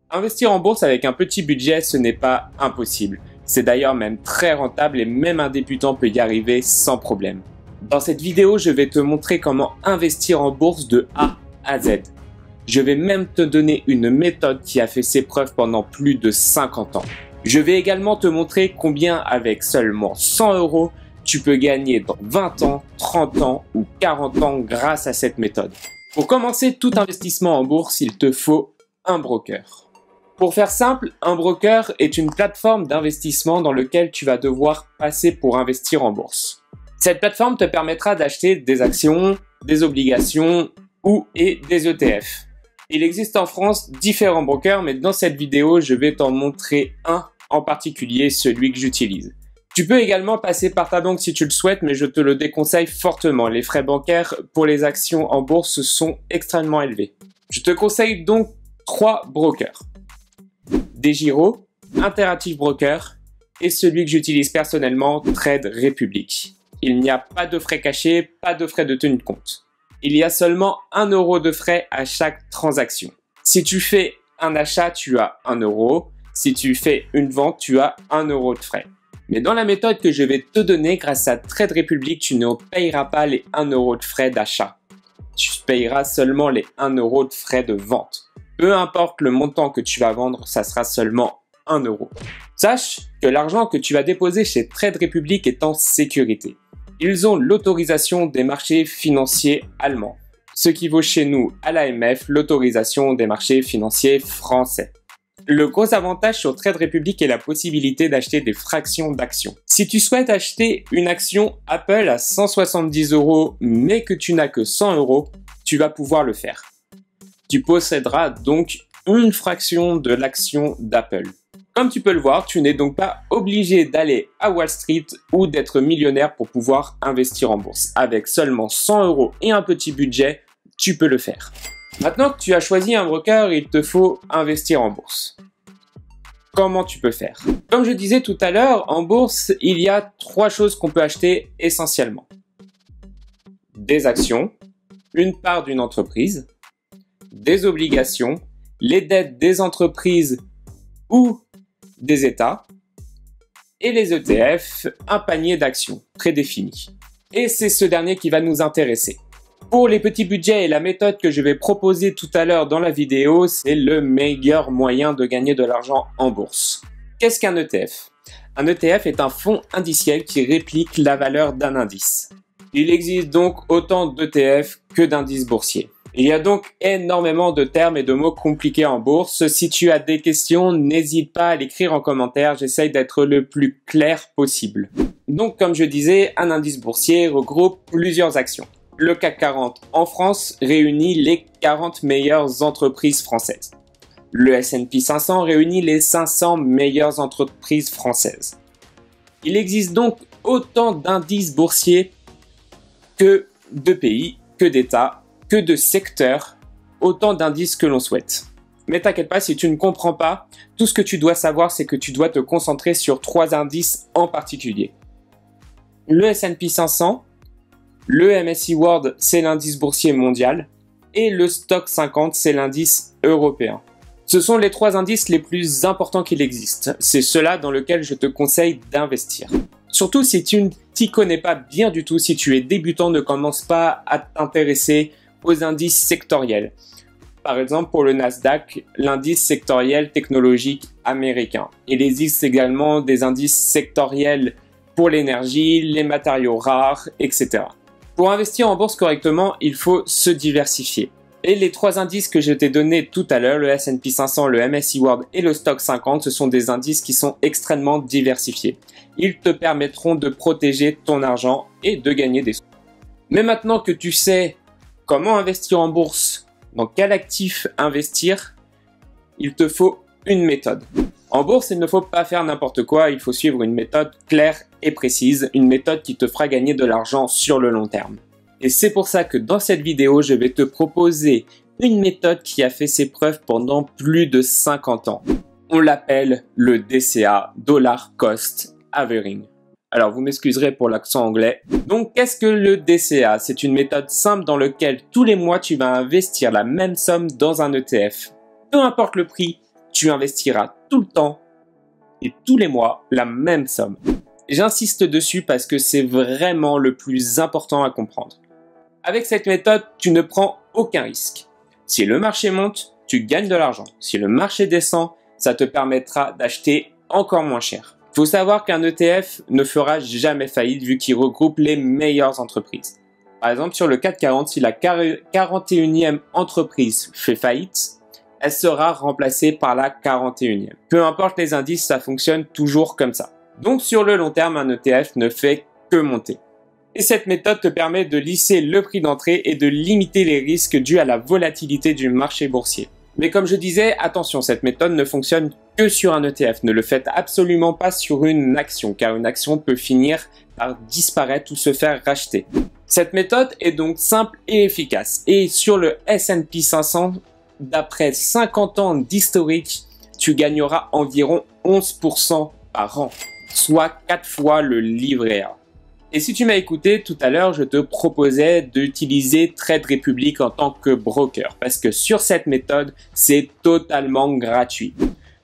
Investir en bourse avec un petit budget, ce n'est pas impossible. C'est d'ailleurs même très rentable et même un débutant peut y arriver sans problème. Dans cette vidéo, je vais te montrer comment investir en bourse de A à Z. Je vais même te donner une méthode qui a fait ses preuves pendant plus de 50 ans. Je vais également te montrer combien avec seulement 100 €, tu peux gagner dans 20 ans, 30 ans ou 40 ans grâce à cette méthode. Pour commencer tout investissement en bourse, il te faut un broker. Pour faire simple, un broker est une plateforme d'investissement dans laquelle tu vas devoir passer pour investir en bourse. Cette plateforme te permettra d'acheter des actions, des obligations et des ETF. Il existe en France différents brokers, mais dans cette vidéo, je vais t'en montrer un en particulier, celui que j'utilise. Tu peux également passer par ta banque si tu le souhaites, mais je te le déconseille fortement. Les frais bancaires pour les actions en bourse sont extrêmement élevés. Je te conseille donc 3 brokers. DEGIRO, Interactive Broker et celui que j'utilise personnellement, Trade Republic. Il n'y a pas de frais cachés, pas de frais de tenue de compte. Il y a seulement 1 € de frais à chaque transaction. Si tu fais un achat, tu as 1 €. Si tu fais une vente, tu as 1 € de frais. Mais dans la méthode que je vais te donner, grâce à Trade Republic, tu ne payeras pas les 1 € de frais d'achat. Tu payeras seulement les 1 € de frais de vente. Peu importe le montant que tu vas vendre, ça sera seulement 1 €. Sache que l'argent que tu vas déposer chez Trade Republic est en sécurité. Ils ont l'autorisation des marchés financiers allemands, ce qui vaut chez nous à l'AMF l'autorisation des marchés financiers français. Le gros avantage sur Trade Republic est la possibilité d'acheter des fractions d'actions. Si tu souhaites acheter une action Apple à 170 € mais que tu n'as que 100 €, tu vas pouvoir le faire. Tu posséderas donc une fraction de l'action d'Apple. Comme tu peux le voir, tu n'es donc pas obligé d'aller à Wall Street ou d'être millionnaire pour pouvoir investir en bourse. Avec seulement 100 € et un petit budget, tu peux le faire. Maintenant que tu as choisi un broker, il te faut investir en bourse. Comment tu peux faire? Comme je disais tout à l'heure, en bourse, il y a 3 choses qu'on peut acheter essentiellement. Des actions, une part d'une entreprise, des obligations, les dettes des entreprises ou des États, et les ETF, un panier d'actions prédéfini. Et c'est ce dernier qui va nous intéresser. Pour les petits budgets et la méthode que je vais proposer tout à l'heure dans la vidéo, c'est le meilleur moyen de gagner de l'argent en bourse. Qu'est-ce qu'un ETF? Un ETF est un fonds indiciel qui réplique la valeur d'un indice. Il existe donc autant d'ETF que d'indices boursiers. Il y a donc énormément de termes et de mots compliqués en bourse. Si tu as des questions, n'hésite pas à l'écrire en commentaire. J'essaye d'être le plus clair possible. Donc, comme je disais, un indice boursier regroupe plusieurs actions. Le CAC 40 en France réunit les 40 meilleures entreprises françaises. Le S&P 500 réunit les 500 meilleures entreprises françaises. Il existe donc autant d'indices boursiers que de pays, que d'États, que de secteurs, autant d'indices que l'on souhaite. Mais t'inquiète pas, si tu ne comprends pas, tout ce que tu dois savoir, c'est que tu dois te concentrer sur 3 indices en particulier. Le S&P 500, le MSCI World, c'est l'indice boursier mondial, et le Stock 50, c'est l'indice européen. Ce sont les 3 indices les plus importants qu'il existe. C'est ceux-là dans lesquels je te conseille d'investir. Surtout si tu ne t'y connais pas bien du tout, si tu es débutant, ne commence pas à t'intéresser aux indices sectoriels. Par exemple, pour le Nasdaq, l'indice sectoriel technologique américain. Il existe également des indices sectoriels pour l'énergie, les matériaux rares, etc. Pour investir en bourse correctement, il faut se diversifier. Et les 3 indices que je t'ai donnés tout à l'heure, le S&P 500, le MSCI World et le Stock 50, ce sont des indices qui sont extrêmement diversifiés. Ils te permettront de protéger ton argent et de gagner des sous. Mais maintenant que tu sais comment investir en bourse, dans quel actif investir, il te faut une méthode. En bourse, il ne faut pas faire n'importe quoi, il faut suivre une méthode claire et précise, une méthode qui te fera gagner de l'argent sur le long terme. Et c'est pour ça que dans cette vidéo, je vais te proposer une méthode qui a fait ses preuves pendant plus de 50 ans. On l'appelle le DCA, Dollar Cost Averaging. Alors, vous m'excuserez pour l'accent anglais. Donc, qu'est-ce que le DCA? C'est une méthode simple dans laquelle tous les mois, tu vas investir la même somme dans un ETF. Peu importe le prix, tu investiras tout le temps et tous les mois la même somme. J'insiste dessus parce que c'est vraiment le plus important à comprendre. Avec cette méthode, tu ne prends aucun risque. Si le marché monte, tu gagnes de l'argent. Si le marché descend, ça te permettra d'acheter encore moins cher. Il faut savoir qu'un ETF ne fera jamais faillite vu qu'il regroupe les meilleures entreprises. Par exemple, sur le CAC 40, si la 41e entreprise fait faillite, elle sera remplacée par la 41e. Peu importe les indices, ça fonctionne toujours comme ça. Donc sur le long terme, un ETF ne fait que monter. Et cette méthode te permet de lisser le prix d'entrée et de limiter les risques dus à la volatilité du marché boursier. Mais comme je disais, attention, cette méthode ne fonctionne que sur un ETF. Ne le faites absolument pas sur une action, car une action peut finir par disparaître ou se faire racheter. Cette méthode est donc simple et efficace. Et sur le S&P 500, d'après 50 ans d'historique, tu gagneras environ 11% par an, soit 4 fois le livret A. Et si tu m'as écouté tout à l'heure, je te proposais d'utiliser Trade Republic en tant que broker parce que sur cette méthode, c'est totalement gratuit.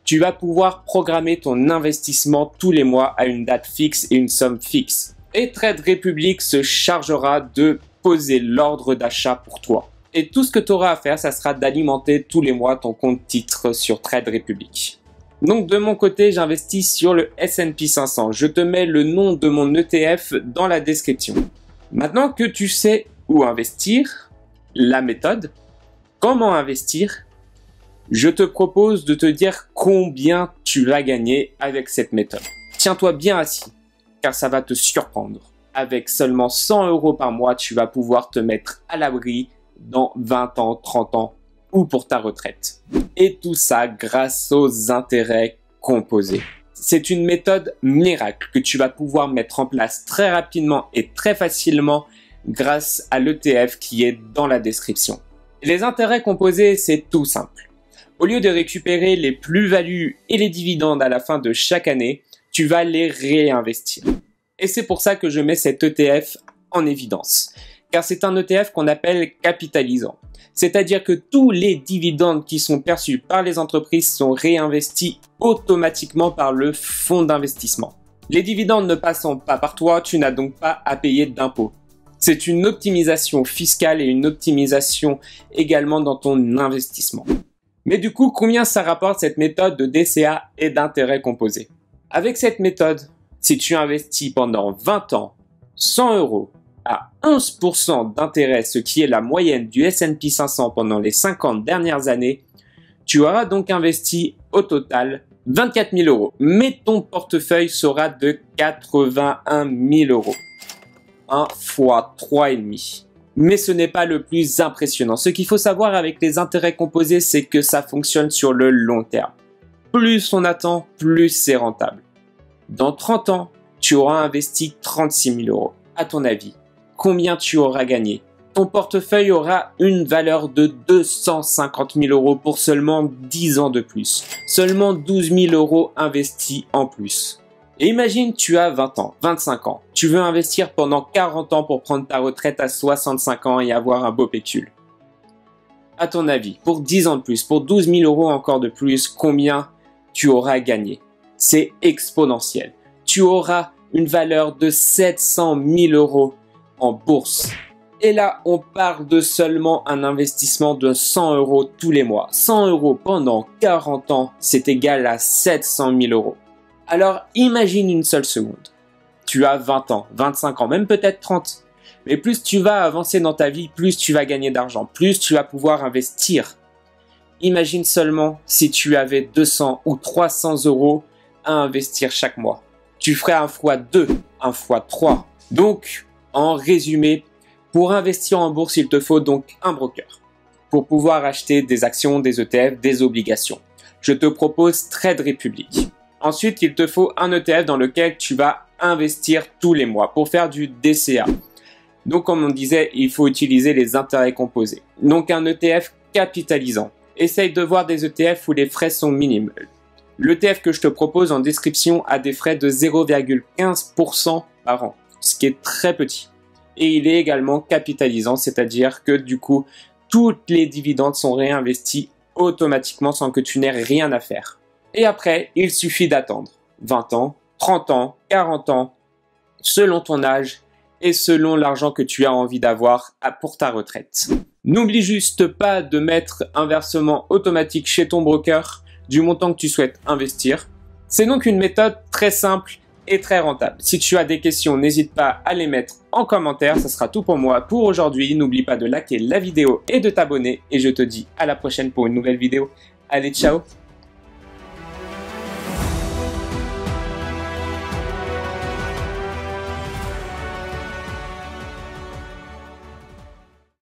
Tu vas pouvoir programmer ton investissement tous les mois à une date fixe et une somme fixe. Et Trade Republic se chargera de poser l'ordre d'achat pour toi. Et tout ce que tu auras à faire, ça sera d'alimenter tous les mois ton compte titre sur Trade Republic. Donc de mon côté, j'investis sur le S&P 500. Je te mets le nom de mon ETF dans la description. Maintenant que tu sais où investir, la méthode, comment investir, je te propose de te dire combien tu vas gagner avec cette méthode. Tiens-toi bien assis, car ça va te surprendre. Avec seulement 100 € par mois, tu vas pouvoir te mettre à l'abri dans 20 ans, 30 ans ou pour ta retraite. Et tout ça grâce aux intérêts composés. C'est une méthode miracle que tu vas pouvoir mettre en place très rapidement et très facilement grâce à l'ETF qui est dans la description. Les intérêts composés, c'est tout simple. Au lieu de récupérer les plus-values et les dividendes à la fin de chaque année, tu vas les réinvestir. Et c'est pour ça que je mets cet ETF en évidence. Car c'est un ETF qu'on appelle capitalisant. C'est-à-dire que tous les dividendes qui sont perçus par les entreprises sont réinvestis automatiquement par le fonds d'investissement. Les dividendes ne passant pas par toi, tu n'as donc pas à payer d'impôts. C'est une optimisation fiscale et une optimisation également dans ton investissement. Mais du coup, combien ça rapporte cette méthode de DCA et d'intérêt composé? Avec cette méthode, si tu investis pendant 20 ans, 100 € à 11% d'intérêt, ce qui est la moyenne du S&P 500 pendant les 50 dernières années, tu auras donc investi au total 24 000 €. Mais ton portefeuille sera de 81 000 €. 1 fois 3,5. Mais ce n'est pas le plus impressionnant. Ce qu'il faut savoir avec les intérêts composés, c'est que ça fonctionne sur le long terme. Plus on attend, plus c'est rentable. Dans 30 ans, tu auras investi 36 000 €. À ton avis, combien tu auras gagné? Ton portefeuille aura une valeur de 250 000 € pour seulement 10 ans de plus. Seulement 12 000 € investis en plus. Et imagine, tu as 20 ans, 25 ans. Tu veux investir pendant 40 ans pour prendre ta retraite à 65 ans et avoir un beau pécule. À ton avis, pour 10 ans de plus, pour 12 000 € encore de plus, combien tu auras gagné? C'est exponentiel. Tu auras une valeur de 700 000 € en bourse. Et là, on parle de seulement un investissement de 100 € tous les mois. 100 € pendant 40 ans, c'est égal à 700 000 €. Alors, imagine une seule seconde. Tu as 20 ans, 25 ans, même peut-être 30. Mais plus tu vas avancer dans ta vie, plus tu vas gagner d'argent, plus tu vas pouvoir investir. Imagine seulement si tu avais 200 ou 300 € à investir chaque mois. Tu ferais 1 fois 2, 1 fois 3. Donc, en résumé, pour investir en bourse, il te faut donc un broker pour pouvoir acheter des actions, des ETF, des obligations. Je te propose Trade Republic. Ensuite, il te faut un ETF dans lequel tu vas investir tous les mois pour faire du DCA. Donc, comme on disait, il faut utiliser les intérêts composés. Donc, un ETF capitalisant. Essaye de voir des ETF où les frais sont minimes. L'ETF que je te propose en description a des frais de 0,15% par an, ce qui est très petit. Et il est également capitalisant, c'est-à-dire que du coup, tous les dividendes sont réinvestis automatiquement sans que tu n'aies rien à faire. Et après, il suffit d'attendre 20 ans, 30 ans, 40 ans, selon ton âge et selon l'argent que tu as envie d'avoir pour ta retraite. N'oublie juste pas de mettre un versement automatique chez ton broker du montant que tu souhaites investir. C'est donc une méthode très simple et très rentable. Si tu as des questions, n'hésite pas à les mettre en commentaire. Ça sera tout pour moi pour aujourd'hui. N'oublie pas de liker la vidéo et de t'abonner. Et je te dis à la prochaine pour une nouvelle vidéo. Allez, ciao!